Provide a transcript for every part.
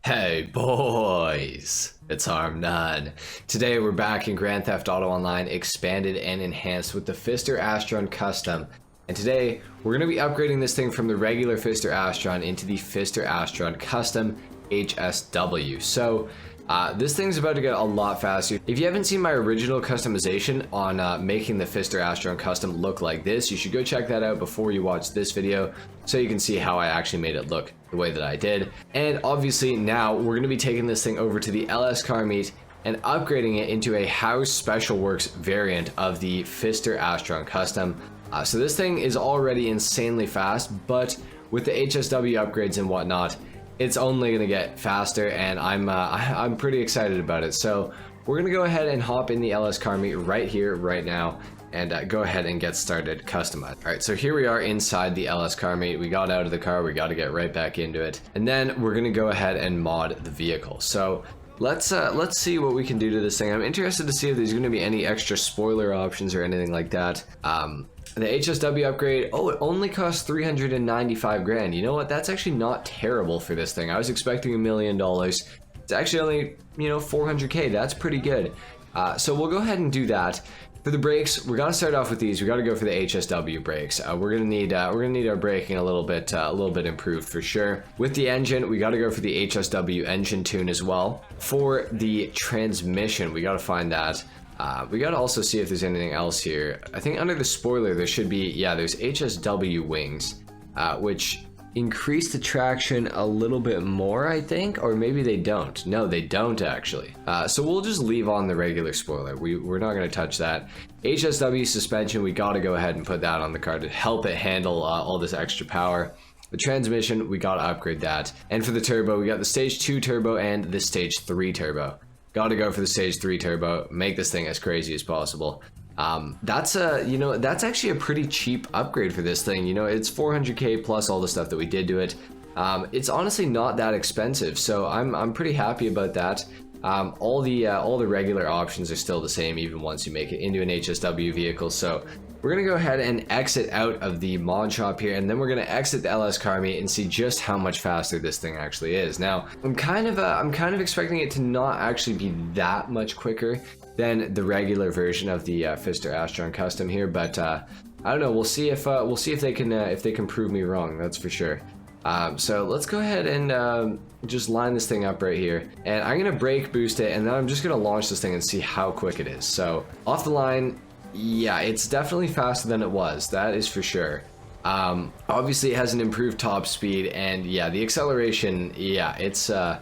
Hey boys, it's HarmNone. Today we're back in Grand Theft Auto Online Expanded and Enhanced with the Pfister Astron Custom. And today we're going to be upgrading this thing from the regular Pfister Astron into the Pfister Astron Custom HSW. So this thing's about to get a lot faster. If you haven't seen my original customization on making the Pfister Astron Custom look like this, you should go check that out before you watch this video so you can see how I actually made it look the way that I did. And obviously now we're going to be taking this thing over to the LS car meet and upgrading it into a House Special Works variant of the Pfister Astron Custom. So this thing is already insanely fast, but with the HSW upgrades and whatnot, it's only going to get faster, and I'm pretty excited about it. So we're going to go ahead and hop in the LS car meet right here, right now, and go ahead and get started customized. All right, so here we are inside the LS car meet. We got out of the car, we got to get right back into it, and then we're going to go ahead and mod the vehicle. So let's see what we can do to this thing. I'm interested to see if there's going to be any extra spoiler options or anything like that. The HSW upgrade, oh, it only costs 395 grand. You know what? That's actually not terrible for this thing. I was expecting $1 million. It's actually only, 400K. That's pretty good. So we'll go ahead and do that. For the brakes, we got to start off with these. We got to go for the HSW brakes. We're gonna need our braking a little bit improved for sure. With the engine, we got to go for the HSW engine tune as well. For the transmission, we got to find that. We got to also see if there's anything else here. I think under the spoiler there should be, yeah, there's HSW wings, which increase the traction a little bit more, I think, or maybe they don't. No, they don't actually. So we'll just leave on the regular spoiler. We're not going to touch that. HSW suspension, we got to go ahead and put that on the car to help it handle all this extra power. The transmission, we got to upgrade that. And for the turbo, we got the stage 2 turbo and the stage 3 turbo. Got to go for the stage 3 turbo, make this thing as crazy as possible. That's actually a pretty cheap upgrade for this thing. It's 400K plus all the stuff that we did to it. It's honestly not that expensive, so I'm pretty happy about that. All the regular options are still the same even once you make it into an HSW vehicle. So we're gonna go ahead and exit out of the mod shop here, and then we're gonna exit the LS car meet and see just how much faster this thing actually is. Now, I'm kind of expecting it to not actually be that much quicker than the regular version of the Pfister Astron Custom here, but I don't know. We'll see if they can prove me wrong. That's for sure. So let's go ahead and just line this thing up right here, and I'm gonna brake boost it, and then I'm just gonna launch this thing and see how quick it is. So off the line, yeah, it's definitely faster than it was, that is for sure. Obviously it has an improved top speed, and yeah, the acceleration, it's a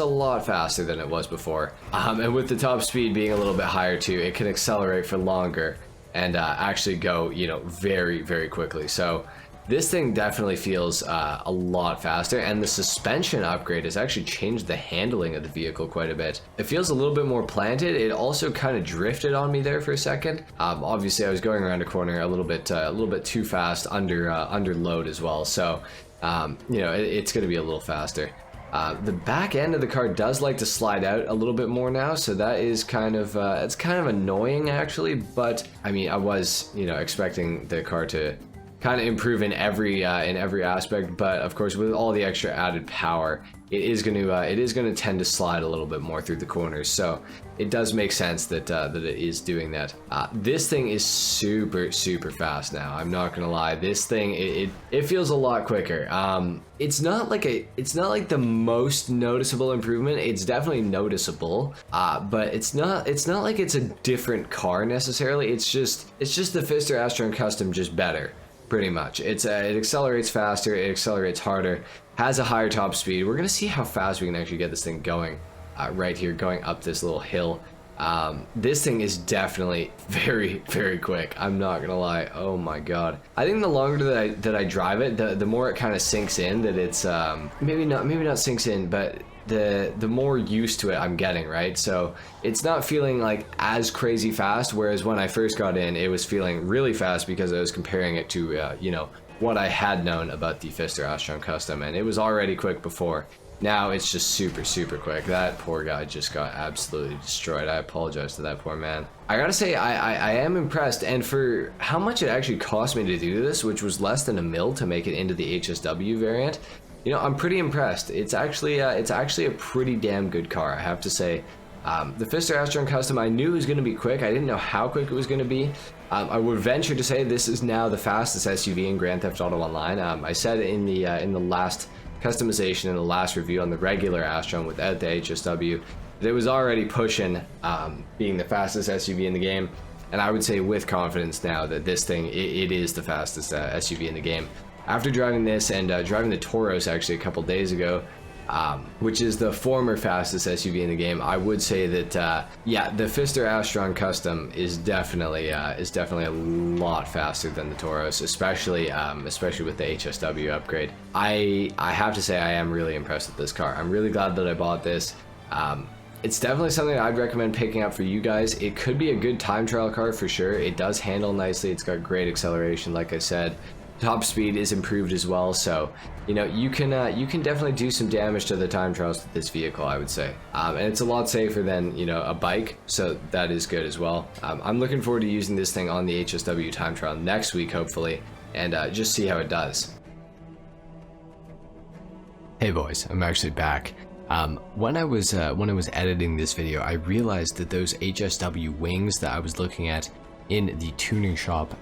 lot faster than it was before. And with the top speed being a little bit higher too, it can accelerate for longer and actually go, very, very quickly. So this thing definitely feels a lot faster, and the suspension upgrade has actually changed the handling of the vehicle quite a bit. It feels a little bit more planted. It also kind of drifted on me there for a second. Obviously I was going around a corner a little bit too fast under load as well. So it's going to be a little faster. The back end of the car does like to slide out a little bit more now, so that is kind of it's kind of annoying actually. But I mean, I was expecting the car to kind of improve in every aspect, but of course with all the extra added power, it is going to tend to slide a little bit more through the corners. So it does make sense that that it is doing that. This thing is super fast now. I'm not gonna lie. This thing it feels a lot quicker. It's not like the most noticeable improvement. It's definitely noticeable, but it's not like it's a different car necessarily. It's just the Pfister Astron Custom just better. Pretty much. It accelerates faster, it accelerates harder, has a higher top speed. We're gonna see how fast we can actually get this thing going right here, going up this little hill. This thing is definitely very quick. I'm not gonna lie. Oh my god. I think the longer that I drive it, the more it kind of sinks in that it's maybe not sinks in, but the more used to it I'm getting, right? So it's not feeling like as crazy fast, whereas when I first got in, it was feeling really fast because I was comparing it to what I had known about the Pfister Astron Custom, and it was already quick before. Now it's just super quick. That poor guy just got absolutely destroyed. I apologize to that poor man. I gotta say, I am impressed, and for how much it actually cost me to do this, which was less than $1 mil to make it into the HSW variant, you know, I'm pretty impressed. It's actually a pretty damn good car, I have to say. The Pfister Astron Custom, I knew it was going to be quick. I didn't know how quick it was going to be. I would venture to say this is now the fastest SUV in Grand Theft Auto Online. I said in the last customization, in the last review on the regular Astron without the HSW, that it was already pushing being the fastest SUV in the game. And I would say with confidence now that this thing, it is the fastest SUV in the game. After driving this and driving the Tauros actually a couple days ago, which is the former fastest SUV in the game, I would say that yeah, the Pfister Astron Custom is definitely a lot faster than the Tauros, especially with the HSW upgrade. I have to say I am really impressed with this car. I'm really glad that I bought this. It's definitely something I'd recommend picking up for you guys. It could be a good time trial car for sure. It does handle nicely. It's got great acceleration, like I said. Top speed is improved as well, so you know you can definitely do some damage to the time trials with this vehicle, I would say. And it's a lot safer than, you know, a bike, so that is good as well. I'm looking forward to using this thing on the HSW time trial next week, hopefully, and just see how it does. Hey boys, I'm actually back. When I was editing this video, I realized that those HSW wings that I was looking at in the tuning shop,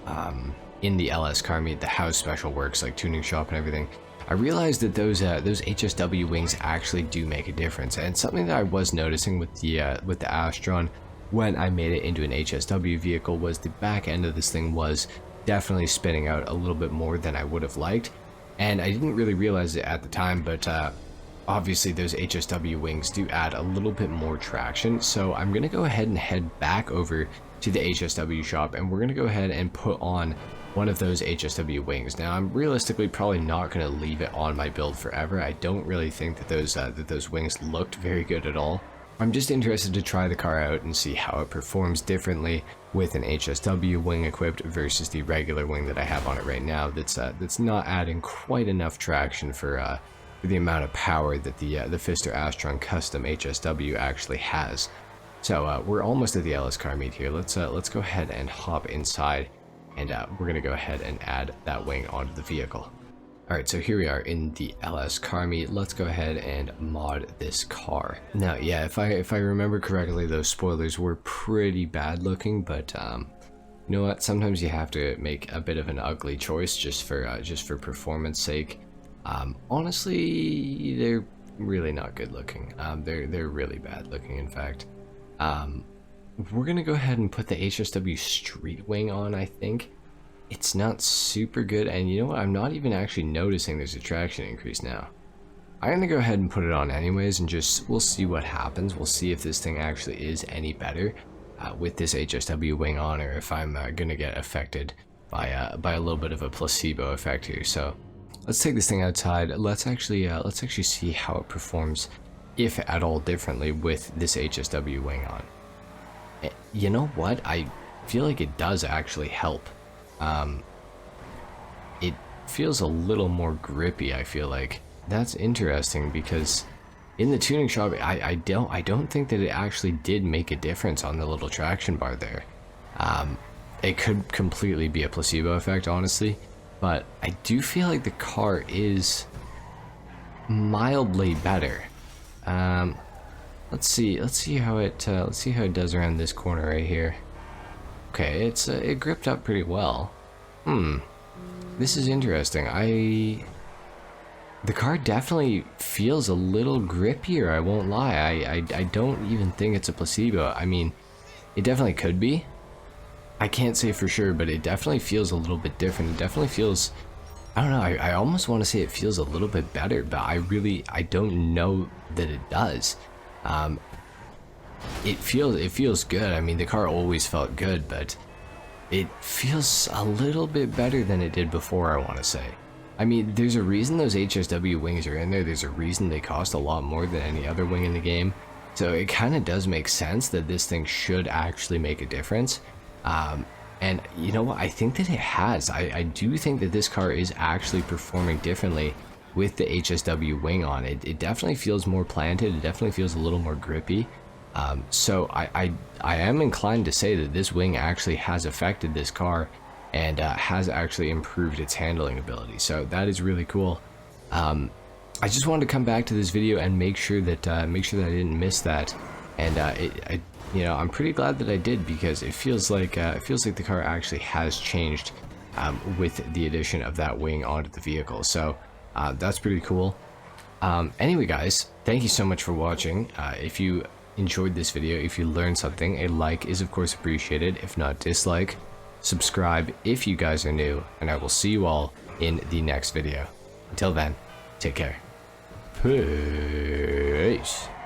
in the LS car meet, the house special works like tuning shop and everything, I realized that those HSW wings actually do make a difference. And something that I was noticing with the Astron when I made it into an HSW vehicle was the back end of this thing was definitely spinning out a little bit more than I would have liked, and I didn't really realize it at the time, but obviously those HSW wings do add a little bit more traction. So I'm gonna go ahead and head back over to the HSW shop, and we're gonna go ahead and put on one of those HSW wings. Now I'm realistically probably not going to leave it on my build forever. I don't really think that those wings looked very good at all. I'm just interested to try the car out and see how it performs differently with an HSW wing equipped versus the regular wing that I have on it right now. That's not adding quite enough traction for the amount of power that the Pfister Astron Custom HSW actually has. So we're almost at the LS car meet here. Let's go ahead and hop inside. And we're going to go ahead and add that wing onto the vehicle. Alright, so here we are in the LS car meet. Let's go ahead and mod this car. Now, yeah, if I remember correctly, those spoilers were pretty bad looking, but you know what? Sometimes you have to make a bit of an ugly choice just for performance sake. Honestly, they're really not good looking. They're really bad looking, in fact. We're gonna go ahead and put the HSW street wing on. I think it's not super good, and you know what, I'm not even actually noticing there's a traction increase now. I'm gonna go ahead and put it on anyways, and we'll see what happens. We'll see if this thing actually is any better with this HSW wing on, or if I'm gonna get affected by a little bit of a placebo effect here. So let's take this thing outside. Let's actually see how it performs, if at all differently, with this HSW wing on. You know what? I feel like it does actually help. It feels a little more grippy, I feel like. That's interesting, because in the tuning shop, I don't think that it actually did make a difference on the little traction bar there. It could completely be a placebo effect, honestly, but I do feel like the car is mildly better. Let's see how it does around this corner right here. Okay, it gripped up pretty well. This is interesting. The car definitely feels a little grippier, I won't lie. I don't even think it's a placebo. I mean, it definitely could be. I can't say for sure, but it definitely feels a little bit different. It definitely feels, I don't know, I almost want to say it feels a little bit better, but I don't know that it does. It feels good. I mean, the car always felt good, but it feels a little bit better than it did before, I want to say. I mean, there's a reason those HSW wings are in there. There's a reason they cost a lot more than any other wing in the game. So it kind of does make sense that this thing should actually make a difference. And you know what? I think that it has. I do think that this car is actually performing differently with the HSW wing on. It definitely feels more planted. It definitely feels a little more grippy. So I am inclined to say that this wing actually has affected this car and has actually improved its handling ability. So that is really cool. I just wanted to come back to this video and make sure that I didn't miss that, and you know, I'm pretty glad that I did, because it feels like the car actually has changed with the addition of that wing onto the vehicle. So that's pretty cool. Anyway, guys, thank you so much for watching. If you enjoyed this video, if you learned something, a like is of course appreciated. If not, dislike. Subscribe if you guys are new, and I will see you all in the next video. Until then, take care. Peace.